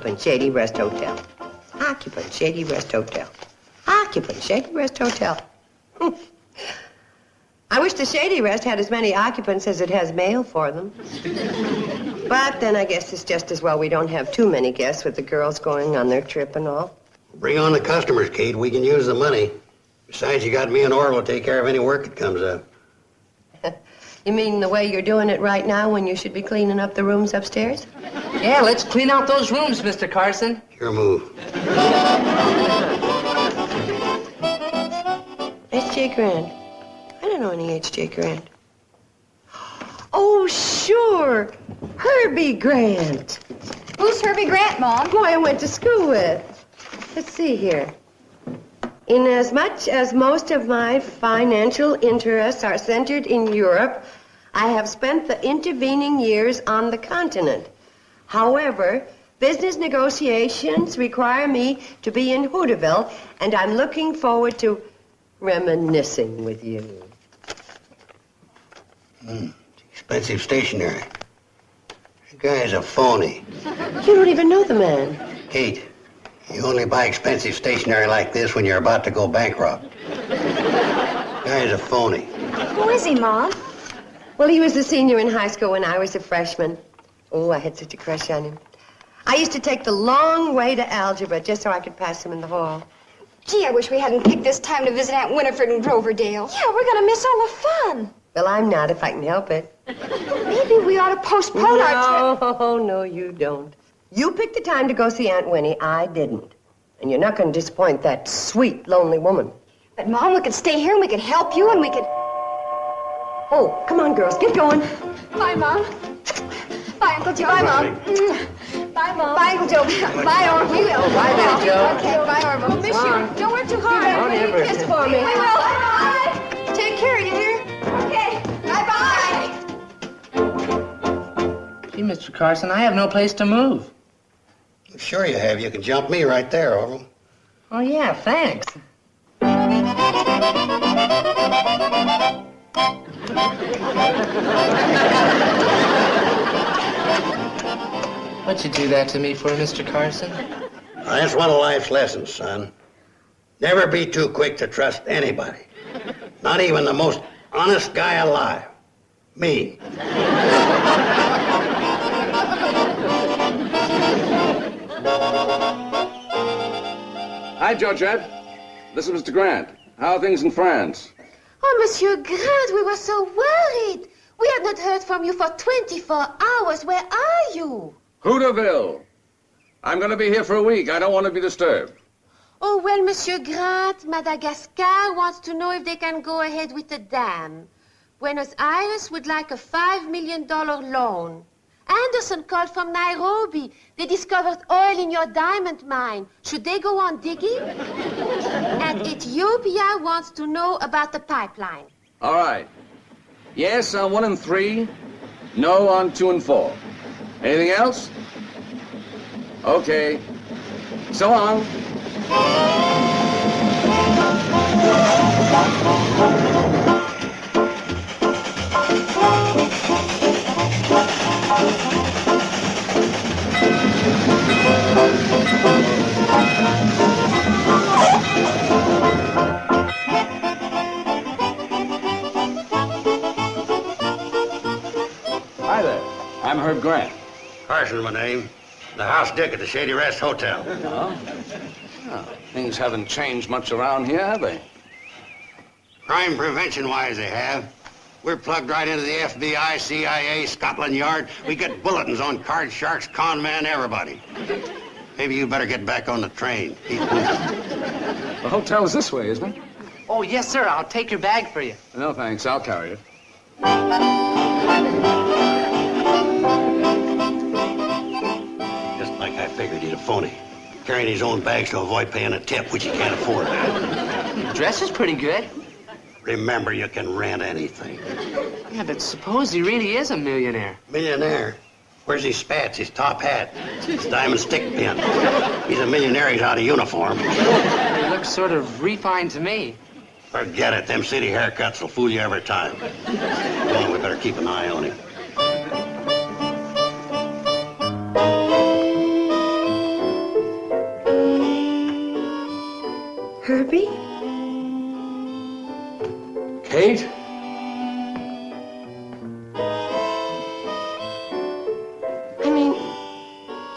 Occupant Shady Rest Hotel. Occupant Shady Rest Hotel. Occupant Shady Rest Hotel. I wish the Shady Rest had as many occupants as it has mail for them. But then I guess it's just as well we don't have too many guests with the girls going on their trip and all. Bring on the customers, Kate. We can use the money. Besides, you got me and Orville to take care of any work that comes up. You mean the way you're doing it right now when you should be cleaning up the rooms upstairs? Yeah, let's clean out those rooms, Mr. Carson. Your move. H.J. Grant. I don't know any H.J. Grant. Oh, sure. Herbie Grant. Who's Herbie Grant, Mom? Boy, I went to school with. Let's see here. Inasmuch as most of my financial interests are centered in Europe, I have spent the intervening years on the continent. However, business negotiations require me to be in Hooterville, and I'm looking forward to reminiscing with you. Expensive stationery. The guy's a phony. You don't even know the man. Kate, you only buy expensive stationery like this when you're about to go bankrupt. The guy's a phony. Who is he, Mom? Well, he was a senior in high school when I was a freshman. Oh, I had such a crush on him. I used to take the long way to algebra just so I could pass him in the hall. Gee, I wish we hadn't picked this time to visit Aunt Winifred in Groverdale. Yeah, we're gonna miss all the fun. Well, I'm not, if I can help it. Maybe we ought to postpone our trip. No, you don't. You picked the time to go see Aunt Winnie. I didn't. And you're not going to disappoint that sweet, lonely woman. But, Mom, we could stay here and we could help you and we could... Oh, come on, girls, get going. Bye, Mom. Bye, Uncle Joe. Bye, Mom. Bye, Mom. Bye, Uncle Joe. Bye, Orville. We will. Bye, there, Joe. Okay, bye, Orville. We'll miss you. Don't work too hard. Don't ever. Kiss for me. We will. Bye. Take care, you hear? Okay. Bye-bye. Gee, Mr. Carson, I have no place to move. Sure you have. You can jump me right there, Orville. Oh, yeah, thanks. What'd you do that to me for, Mr. Carson? That's one of life's lessons, son. Never be too quick to trust anybody. Not even the most honest guy alive. Me. Hi, Georgette. This is Mr. Grant. How are things in France? Oh, Monsieur Grant, we were so worried. We have not heard from you for 24 hours. Where are you? Hooterville. I'm going to be here for a week. I don't want to be disturbed. Oh, well, Monsieur Grant, Madagascar wants to know if they can go ahead with the dam. Buenos Aires would like a $5 million loan. Anderson called from Nairobi. They discovered oil in your diamond mine. Should they go on digging? And Ethiopia wants to know about the pipeline. All right. Yes on 1 and 3. No on 2 and 4. Anything else? Okay. So long. Hi there. I'm Herb Grant. Carson's my name. The house dick at the Shady Rest Hotel. Oh? Oh, things haven't changed much around here, have they? Crime prevention-wise, they have. We're plugged right into the FBI, CIA, Scotland Yard. We get bulletins on card sharks, con men, everybody. Maybe you better get back on the train. The hotel's this way, isn't it? Oh, yes, sir. I'll take your bag for you. No, thanks. I'll carry it. Just like I figured, he's a phony. Carrying his own bags to avoid paying a tip, which he can't afford. The dress is pretty good. Remember, you can rent anything. Yeah, but suppose he really is a millionaire. Millionaire? Where's his spats, his top hat, his diamond stick pin? He's a millionaire, he's out of uniform. He looks sort of refined to me. Forget it, them city haircuts will fool you every time. Well, we better keep an eye on him.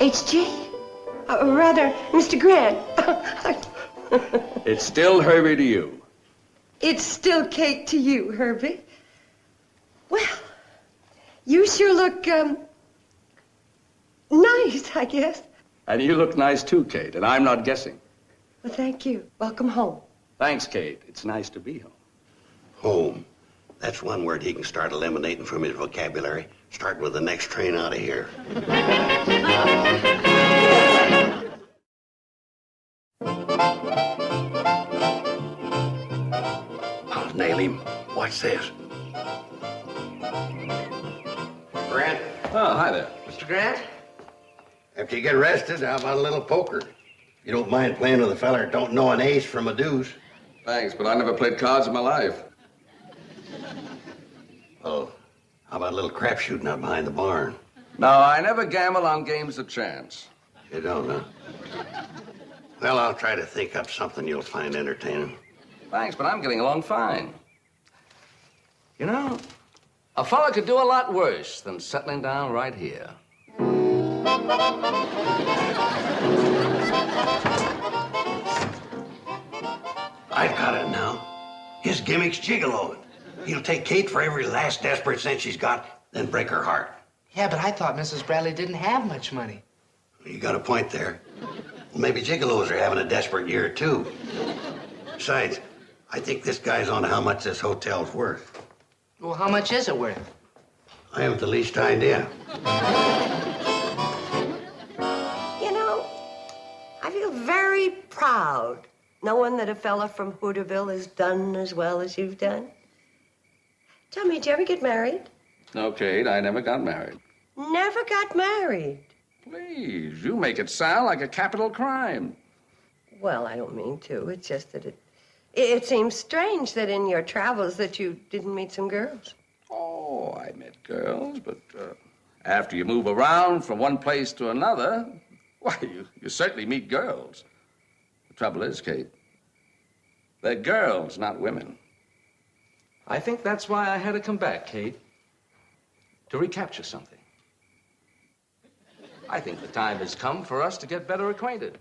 H.G.? Rather, Mr. Grant. It's still Herbie to you. It's still Kate to you, Herbie. Well, you sure look, nice, I guess. And you look nice too, Kate, and I'm not guessing. Well, thank you. Welcome home. Thanks, Kate. It's nice to be home. Home. That's one word he can start eliminating from his vocabulary. Starting with the next train out of here. I'll nail him. Watch this. Grant, Oh, hi there. Mr. Grant? after you get arrested, how about a little poker? You don't mind playing with a fella who don't know an ace from a deuce? Thanks, but I never played cards in my life. Oh, how about a little crap shooting out behind the barn? No, I never gamble on games of chance. You don't, huh? Well, I'll try to think up something you'll find entertaining. Thanks, but I'm getting along fine. You know, a fella could do a lot worse than settling down right here. I've got it now. His gimmick's gigoloing. He'll take Kate for every last desperate cent she's got, then break her heart. Yeah, but I thought Mrs. Bradley didn't have much money. You got a point there. Well, maybe gigolos are having a desperate year, too. Besides, I think this guy's on to how much this hotel's worth. Well, how much is it worth? I haven't the least idea. You know, I feel very proud knowing that a fella from Hooterville has done as well as you've done. Tell me, did you ever get married? No, Kate, I never got married. Never got married. Please, you make it sound like a capital crime. Well, I don't mean to. It's just that it seems strange that in your travels that you didn't meet some girls. Oh, I met girls, but after you move around from one place to another, why, you certainly meet girls. The trouble is, Kate, they're girls, not women. I think that's why I had to come back, Kate, to recapture something. I think the time has come for us to get better acquainted.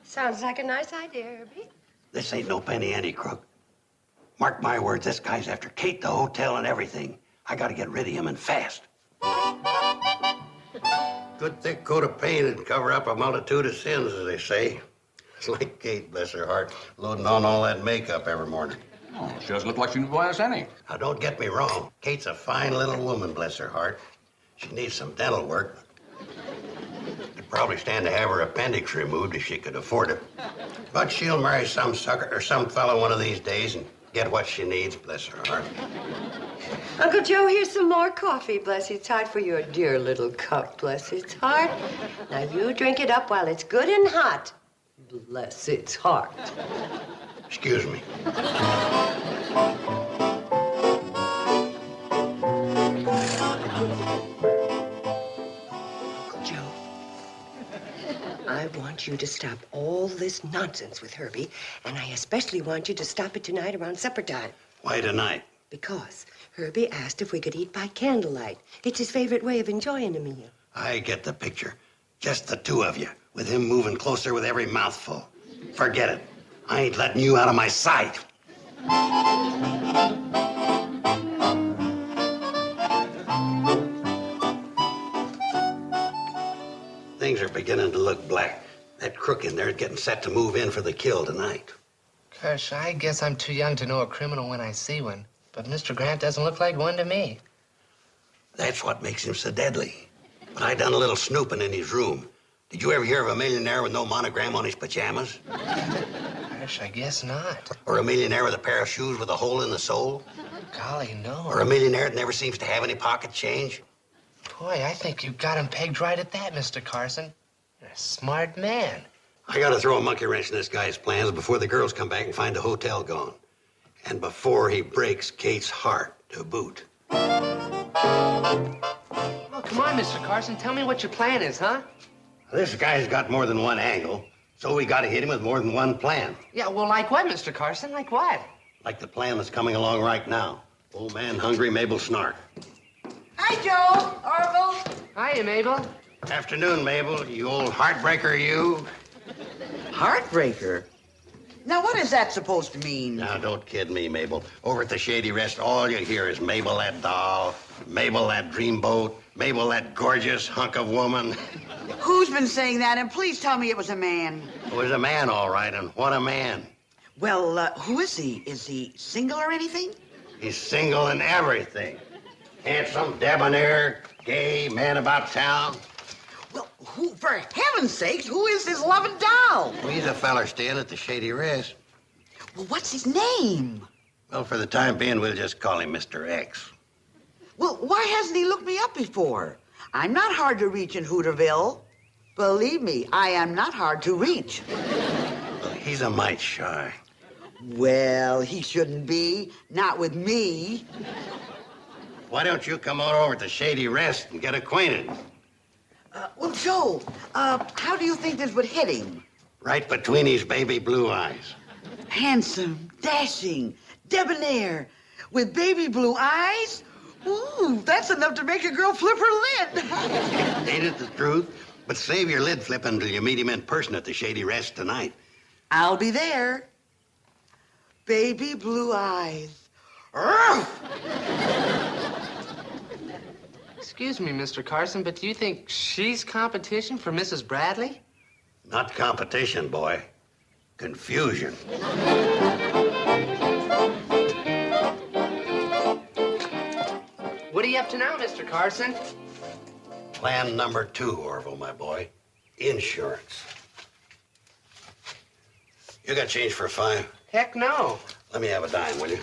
Sounds like a nice idea, Herbie. This ain't no penny ante crook. Mark my words, this guy's after Kate, the hotel, and everything. I gotta get rid of him and fast. Good thick coat of paint would cover up a multitude of sins, as they say. It's like Kate, bless her heart, loading on all that makeup every morning. Oh, she doesn't look like she can buy us any. Now, don't get me wrong. Kate's a fine little woman, bless her heart. She needs some dental work. Could probably stand to have her appendix removed if she could afford it. But she'll marry some sucker or some fellow one of these days and get what she needs, bless her heart. Uncle Joe, here's some more coffee, bless its heart, for your dear little cup, bless its heart. Now, you drink it up while it's good and hot. Bless its heart. Excuse me. Uncle Joe, I want you to stop all this nonsense with Herbie, and I especially want you to stop it tonight around supper time. Why tonight? Because Herbie asked if we could eat by candlelight. It's his favorite way of enjoying a meal. I get the picture. Just the two of you, with him moving closer with every mouthful. Forget it. I ain't letting you out of my sight. Things are beginning to look black. That crook in there is getting set to move in for the kill tonight. Gosh, I guess I'm too young to know a criminal when I see one. But Mr. Grant doesn't look like one to me. That's what makes him so deadly. But I done a little snooping in his room. Did you ever hear of a millionaire with no monogram on his pajamas? Gosh, I guess not. Or a millionaire with a pair of shoes with a hole in the sole? Golly, no. Or a millionaire that never seems to have any pocket change? Boy, I think you got him pegged right at that, Mr. Carson. You're a smart man. I gotta throw a monkey wrench in this guy's plans before the girls come back and find the hotel gone. And before he breaks Kate's heart to boot. Oh, come on, Mr. Carson. Tell me what your plan is, huh? This guy's got more than one angle, so we gotta hit him with more than one plan. Yeah, well, like what, Mr. Carson? Like what? Like the plan that's coming along right now. Old man hungry, Mabel snark. Hi, Joe. Orville. Hiya, Mabel. Afternoon, Mabel. You old heartbreaker, you. Heartbreaker? Now, what is that supposed to mean? Now, don't kid me, Mabel. Over at the Shady Rest, all you hear is Mabel, that doll, Mabel, that dreamboat, Mabel, that gorgeous hunk of woman. Who's been saying that? And please tell me it was a man. It was a man, all right, and what a man. Well, who is he? Is he single or anything? He's single and everything. Handsome, debonair, gay, man about town. Well, who, for heaven's sakes, who is this loving doll? Well, he's a feller staying at the Shady Rest. Well, what's his name? Well, for the time being, we'll just call him Mr. X. Well, why hasn't he looked me up before? I'm not hard to reach in Hooterville. Believe me, I am not hard to reach. Well, he's a mite shy. Well, he shouldn't be. Not with me. Why don't you come on over to Shady Rest and get acquainted? Well, Joe, how do you think this would hit him? Right between his baby blue eyes. Handsome, dashing, debonair, with baby blue eyes? Ooh, that's enough to make a girl flip her lid. Ain't it the truth? But save your lid flipping until you meet him in person at the Shady Rest tonight. I'll be there. Baby blue eyes. Urgh! Excuse me, Mr. Carson, but do you think she's competition for Mrs. Bradley? Not competition, boy. Confusion. What are you up to now, Mr. Carson? Plan number 2, Orville, my boy. Insurance. You got change for 5? Heck no. Let me have a dime, will you?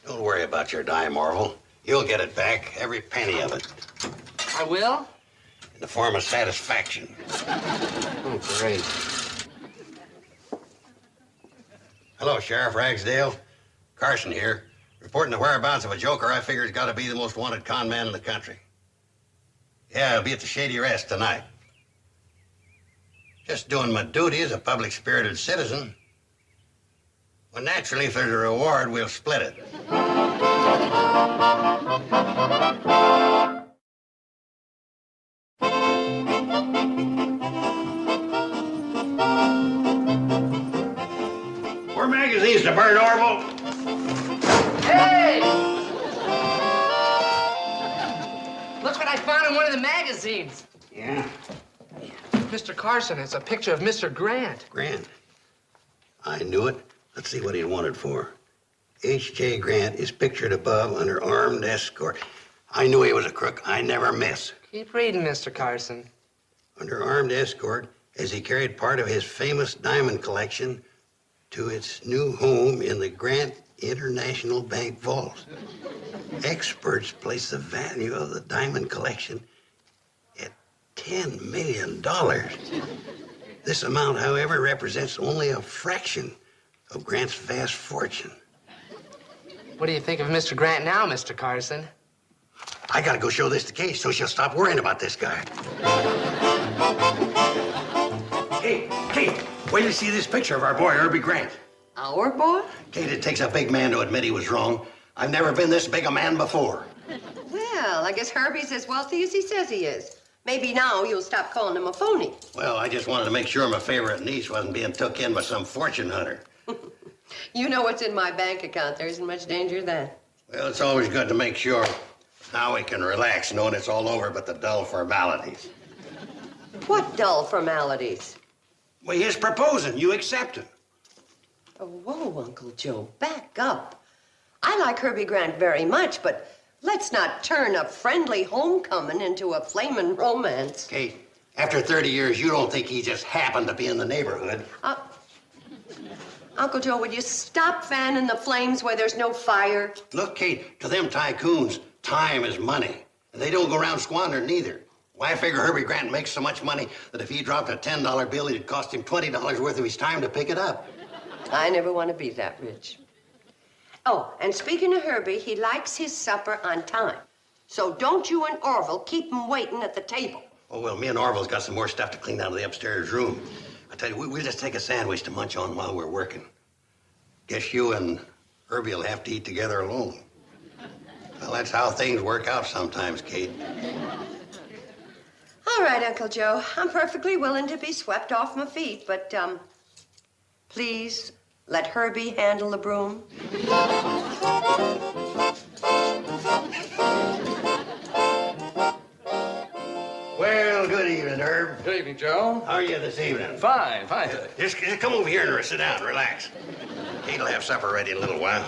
Don't worry about your dime, Orville. You'll get it back, every penny of it, I will? in the form of satisfaction. Oh, great. Hello, Sheriff Ragsdale. Carson here, reporting the whereabouts of a joker I figure's got to be the most wanted con man in the country. Yeah, I'll be at the Shady Rest tonight. Just doing my duty as a public-spirited citizen. Well, naturally, if there's a reward, we'll split it. More magazines to burn, Orville. Hey! Look what I found in one of the magazines. Yeah, Mr. Carson, it's a picture of Mr. Grant. Grant. I knew it. Let's see what he wanted for. H.J. Grant is pictured above under armed escort. I knew he was a crook. I never miss. Keep reading, Mr. Carson. Under armed escort as he carried part of his famous diamond collection to its new home in the Grant International Bank vault. Experts place the value of the diamond collection at $10 million. This amount, however, represents only a fraction of Grant's vast fortune. What do you think of Mr. Grant now, Mr. Carson? I gotta go show this to Kate so she'll stop worrying about this guy. Hey, Kate, wait till you see this picture of our boy, Herbie Grant. Our boy? Kate, it takes a big man to admit he was wrong. I've never been this big a man before. Well, I guess Herbie's as wealthy as he says he is. Maybe now you'll stop calling him a phony. Well, I just wanted to make sure my favorite niece wasn't being took in by some fortune hunter. You know what's in my bank account. There isn't much danger of that. Well, it's always good to make sure. Now we can relax knowing it's all over but the dull formalities. What dull formalities? Well, he's proposing. You accept him. Oh, whoa, Uncle Joe, back up. I like Herbie Grant very much, but let's not turn a friendly homecoming into a flaming romance. Kate, after 30 years, you don't think he just happened to be in the neighborhood. Uncle Joe, would you stop fanning the flames where there's no fire? Look, Kate, to them tycoons, time is money. And they don't go around squandering neither. Why, I figure Herbie Grant makes so much money that if he dropped a $10 bill, it'd cost him $20 worth of his time to pick it up. I never want to be that rich. Oh, and speaking of Herbie, he likes his supper on time. So don't you and Orville keep him waiting at the table. Oh, well, me and Orville's got some more stuff to clean out of the upstairs room. I tell you, we'll just take a sandwich to munch on while we're working. Guess you and Herbie will have to eat together alone. Well, that's how things work out sometimes, Kate. All right, Uncle Joe. I'm perfectly willing to be swept off my feet, but, please let Herbie handle the broom. Well, good evening, Herb. Good evening, Joe. How are you this evening? Fine, fine. Just come over here and sit down, relax. Kate'll have supper ready in a little while.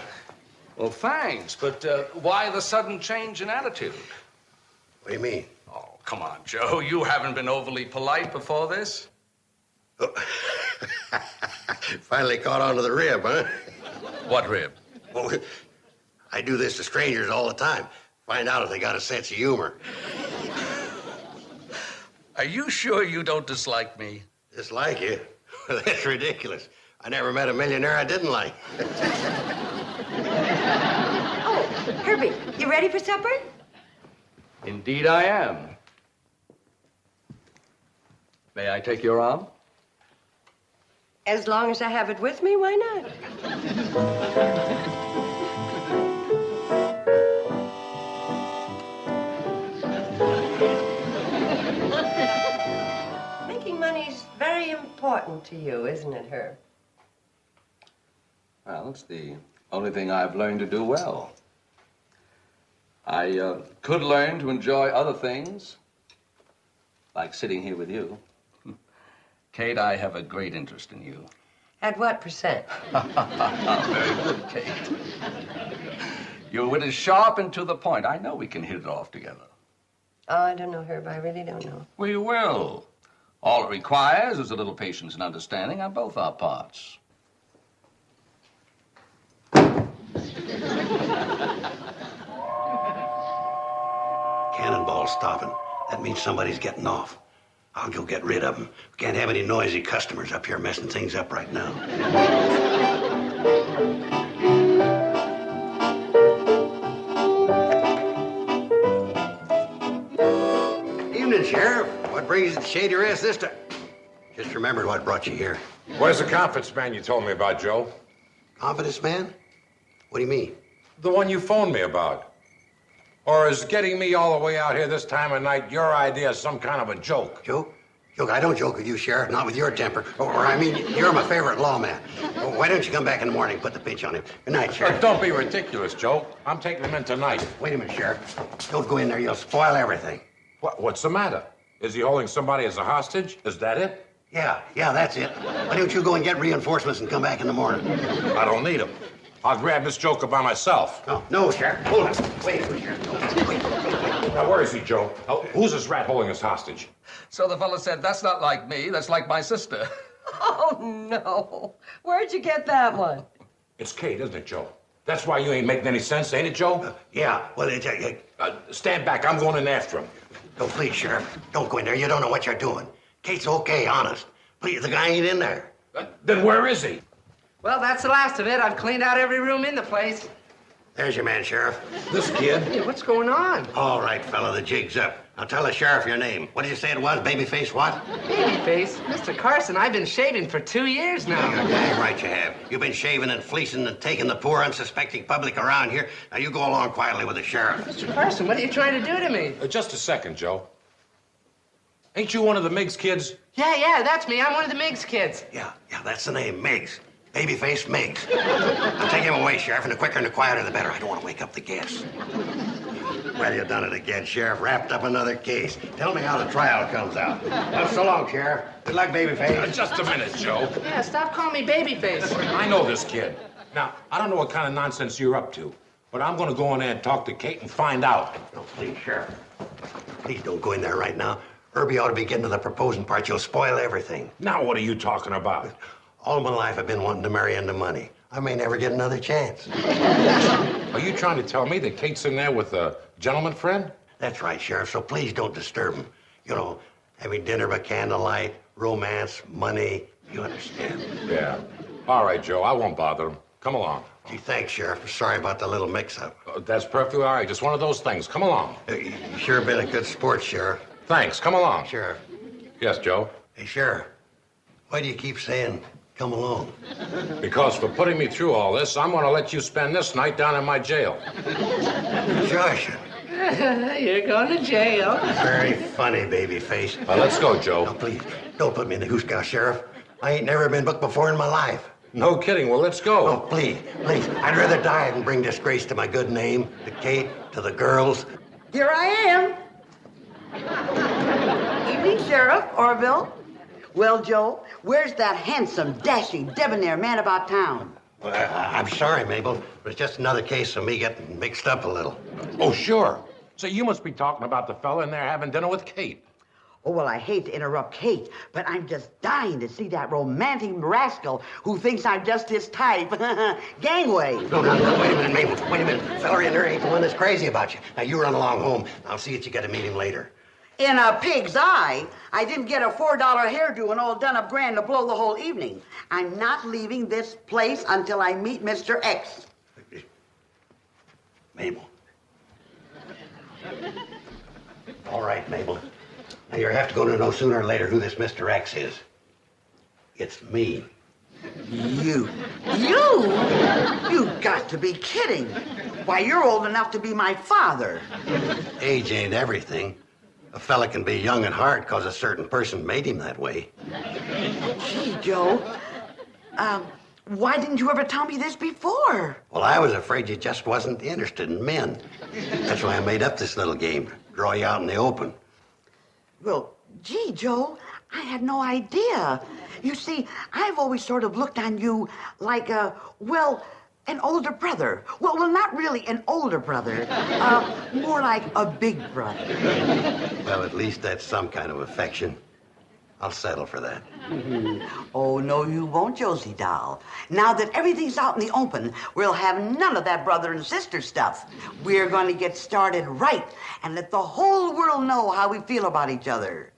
Well, thanks, but why the sudden change in attitude? What do you mean? Oh, come on, Joe. You haven't been overly polite before this? Oh. Finally caught on to the rib, huh? What rib? Well, I do this to strangers all the time. Find out if they got a sense of humor. Are you sure you don't dislike me? Dislike you? Well, that's ridiculous. I never met a millionaire I didn't like. Oh, Herbie, you ready for supper? Indeed I am. May I take your arm? As long as I have it with me, why not? Making money's very important to you, isn't it, Herb? Well, it's the only thing I've learned to do well. I could learn to enjoy other things, like sitting here with you. Kate, I have a great interest in you. At what percent? Very good, Kate. Your wit is sharp and to the point. I know we can hit it off together. Oh, I don't know, Herb. I really don't know. We will. All it requires is a little patience and understanding on both our parts. Cannonball's stopping. That means somebody's getting off. I'll go get rid of them. We can't have any noisy customers up here messing things up right now. Evening, Sheriff. What brings you to Shady Rest this time? Just remembered what brought you here. Where's the confidence man you told me about, Joe? Confidence man? What do you mean? The one you phoned me about. Or is getting me all the way out here this time of night your idea of some kind of a joke? Joke? Joke? I don't joke with you, Sheriff, not with your temper. Or I mean, you're my favorite lawman. Why don't you come back in the morning and put the pinch on him? Good night, Sheriff. Don't be ridiculous, Joe. I'm taking him in tonight. Wait a minute, Sheriff. Don't go in there. You'll spoil everything. What's the matter? Is he holding somebody as a hostage? Is that it? Yeah, that's it. Why don't you go and get reinforcements and come back in the morning? I don't need him. I'll grab this joker by myself. No, Sheriff. Hold on. Wait, Sheriff. Wait. Now, where is he, Joe? Who's this rat holding us hostage? So the fellow said, that's not like me, that's like my sister. Oh, no. Where'd you get that one? It's Kate, isn't it, Joe? That's why you ain't making any sense, ain't it, Joe? Yeah, well, Stand back. I'm going in after him. No, please, Sheriff. Don't go in there. You don't know what you're doing. Kate's okay, honest. Please, the guy ain't in there. Then where is he? Well, that's the last of it. I've cleaned out every room in the place. There's your man, Sheriff. This kid? Hey, what's going on? All right, fella, the jig's up. Now tell the sheriff your name. What did you say it was? Babyface what? Babyface? Mr. Carson, I've been shaving for 2 years now. You're dang right you have. You've been shaving and fleecing and taking the poor, unsuspecting public around here. Now you go along quietly with the sheriff. Mr. Carson, what are you trying to do to me? Just a second, Joe. Ain't you one of the Miggs kids? Yeah, that's me. I'm one of the Miggs kids. Yeah, that's the name, Miggs. Babyface Miggs. Now take him away, Sheriff, and the quicker and the quieter the better. I don't want to wake up the guests. Well, you done it again, Sheriff. Wrapped up another case. Tell me how the trial comes out. Well, so long, Sheriff. Good luck, Babyface. Just a minute, Joe. Yeah, stop calling me Babyface. I know this kid. Now, I don't know what kind of nonsense you're up to, but I'm going to go in there and talk to Kate and find out. No, please, Sheriff. Please don't go in there right now. Herbie ought to be getting to the proposing part. You'll spoil everything. Now, what are you talking about? All my life, I've been wanting to marry into money. I may never get another chance. Are you trying to tell me that Kate's in there with a gentleman friend? That's right, Sheriff, so please don't disturb him. You know, having dinner by candlelight, romance, money, you understand. Yeah. All right, Joe, I won't bother him. Come along. Gee, thanks, Sheriff. Sorry about the little mix-up. That's perfectly all right. Just one of those things. Come along. You sure been a good sport, Sheriff. Thanks. Come along. Sheriff. Yes, Joe? Hey, Sheriff, why do you keep saying come along? Because for putting me through all this, I'm going to let you spend this night down in my jail. Josh. You're going to jail. Very funny, baby face. Well, let's go, Joe. Now, please, don't put me in the goose gouse, Sheriff. I ain't never been booked before in my life. No kidding. Well, let's go. Oh, please. I'd rather die than bring disgrace to my good name, to Kate, to the girls. Here I am. Evening, Sheriff Orville. Well, Joe, where's that handsome, dashing, debonair man about town? Well, I'm sorry, Mabel, but it's just another case of me getting mixed up a little. Oh, sure. So you must be talking about the fella in there having dinner with Kate. Oh, well, I hate to interrupt Kate, but I'm just dying to see that romantic rascal who thinks I'm just his type. Gangway. No, wait a minute, Mabel. Wait a minute. Fella in there ain't the one that's crazy about you. Now, you run along home. I'll see that you get to meet him later. In a pig's eye, I didn't get a $4 hairdo and all done up grand to blow the whole evening. I'm not leaving this place until I meet Mr. X. Mabel. All right, Mabel. Now, you have to go to know sooner or later who this Mr. X is. It's me. You? You got to be kidding. Why, you're old enough to be my father. Age ain't everything. A fella can be young at heart because a certain person made him that way. Gee, Joe. Why didn't you ever tell me this before? Well, I was afraid you just wasn't interested in men. That's why I made up this little game. Draw you out in the open. Well, gee, Joe, I had no idea. You see, I've always sort of looked on you like an older brother. Well, not really an older brother. More like a big brother. Well, at least that's some kind of affection. I'll settle for that. Oh, no, you won't, Josie doll. Now that everything's out in the open, we'll have none of that brother and sister stuff. We're going to get started right and let the whole world know how we feel about each other.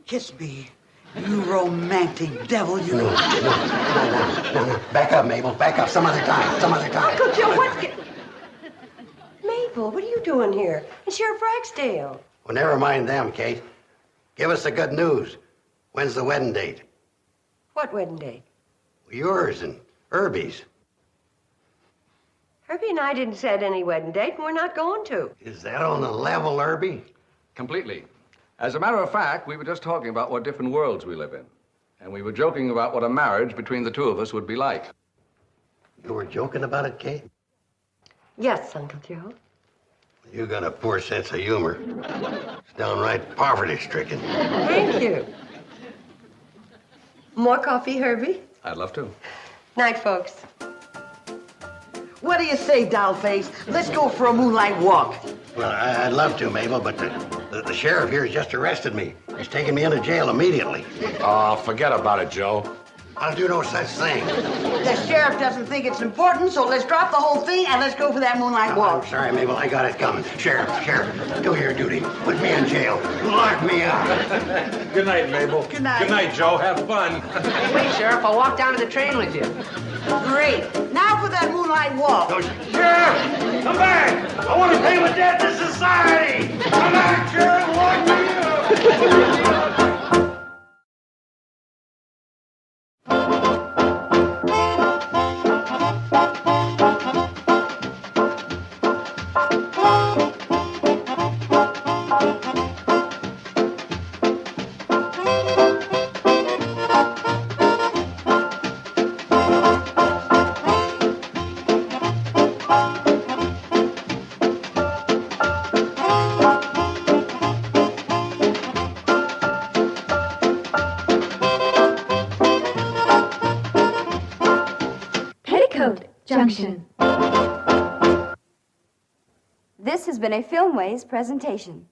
Kiss me, you romantic devil, you. No. Back up, Mabel. Back up. Some other time. Uncle Joe, Mabel, what are you doing here? It's Sheriff Ragsdale. Well, never mind them, Kate. Give us the good news. When's the wedding date? What wedding date? Yours and Herbie's. Herbie and I didn't set any wedding date, and we're not going to. Is that on the level, Herbie? Completely. As a matter of fact, we were just talking about what different worlds we live in. And we were joking about what a marriage between the two of us would be like. You were joking about it, Kate? Yes, Uncle Joe. You got a poor sense of humor. It's downright poverty-stricken. Thank you. More coffee, Herbie? I'd love to. Night, folks. What do you say, dollface? Let's go for a moonlight walk. Well, I'd love to, Mabel, but the sheriff here has just arrested me. He's taking me into jail immediately. Oh, forget about it, Joe. I'll do no such thing. The sheriff doesn't think it's important, so let's drop the whole thing and let's go for that moonlight walk. I'm sorry, Mabel. I got it coming. Sheriff, do your duty. Put me in jail. Lock me up. Good night, Mabel. Good night. Good night, Joe. Have fun. Wait, Sheriff, I'll walk down to the train with you. Great. Now for that moonlight walk. Sheriff, come back. I want to pay my debt to society. Come back, Sheriff. Lock me up. Petticoat Junction. This has been a Filmways presentation.